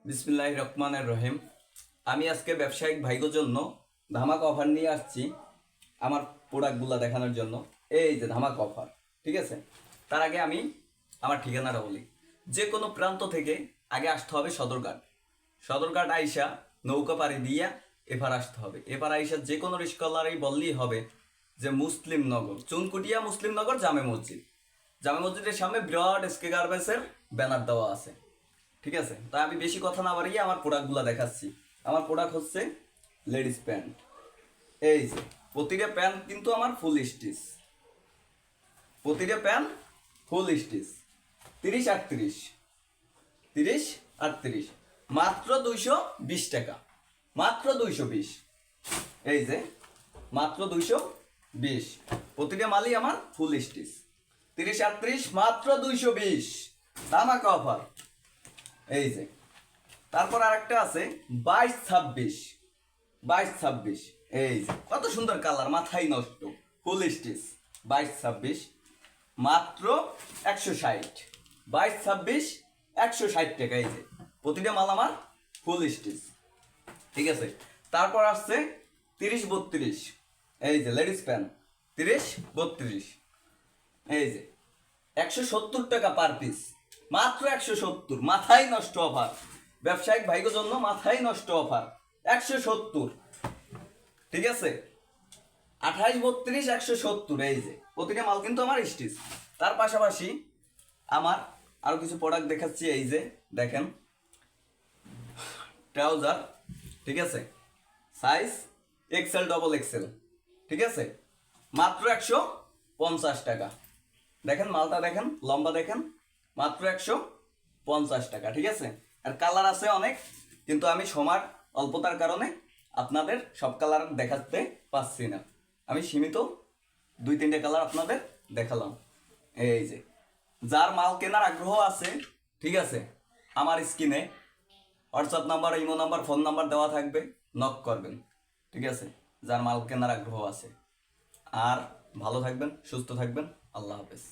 বিসমিল্লাহির রহমানির রহিম। আমি আজকে ব্যবসায়িক ভাইগোর জন্য ধামাকা অফার নিয়ে আসছি আমার প্রোডাক্টগুলো দেখানোর জন্য। এই যে ধামাকা অফার, ঠিক আছে। তার আগে আমি আমার ঠিকানাটা বলি। যে কোনো প্রান্ত থেকে আগে আসতে হবে সদরঘাট। সদরঘাট আইসা নৌকা পাড়ি দিয়া এপার আসতে হবে। এপার আইসা যে কোনো রিস্কলারই বললেই হবে যে মুসলিম নগর, চুনকুটিয়া মুসলিম নগর জামে মসজিদ। জামে মসজিদের সামনে বিরাট এসকে গার্মেন্টসের ব্যানার দেওয়া আছে, ঠিক আছে। তাই আমি বেশি কথা না বাড়িয়ে আমার প্রোডাক্টগুলো দেখাচ্ছি। আমার প্রোডাক্ট হচ্ছে লেডিস প্যান্ট। এই যে প্রতিটা প্যান্ট কিন্তু আমার ফুল স্টিচ, প্রতিটা প্যান্ট ফুল স্টিচ। 30-38, 30-38, মাত্র 220 টাকা, মাত্র 220। এই যে মাত্র 220, প্রতিটা মালই আমার ফুল স্টিচ। 30-38, মাত্র 220, ধামাকা অফার। এই যে তারপর আরেকটা আছে 22-26, 22-26। এই যে কত সুন্দর কালার, মাথায় নষ্ট, ফুল স্টিচ। 22-26, মাত্র 160, 22-26, 160 টাকা। এই যে প্রতিটা মাল আমার ফুল স্টিচ, ঠিক আছে। তারপর আসছে 30-32, এই যে লেডিস প্যান্ট 30-32। এই যে 170 টাকা পার পিস, মাত্র 170, মাথায় নষ্ট অফার। ব্যবসায়িক ভাইগোর জন্য মাথায় নষ্ট অফার 170, ঠিক আছে। 28-32, 170। এই যে প্রতিটা মাল কিন্তু আমার স্টিচ। তার পাশাপাশি আমার আরো কিছু প্রোডাক্ট দেখাচ্ছি। এই যে দেখেন ট্রাউজার, ঠিক আছে, সাইজ এক্সেল ডবল এক্সেল, ঠিক আছে, মাত্র 150 টাকা। দেখেন মালটা, দেখেন লম্বা, দেখেন মাত্র 150 টাকা, ঠিক আছে। আর কালার আছে অনেক, কিন্তু আমি সময় অল্পতার কারণে আপনাদের সব কালার দেখাতে পাচ্ছি না। আমি সীমিত 2-3টে কালার আপনাদের দেখালাম। এই যে যার মাল কেনার আগ্রহ আছে, ঠিক আছে, আমার স্ক্রিনে WhatsApp number, imo number, phone number দেওয়া থাকবে, নক করবেন, ঠিক আছে, যার মাল কেনার আগ্রহ আছে। আর ভালো থাকবেন, সুস্থ থাকবেন, আল্লাহ হাফেজ।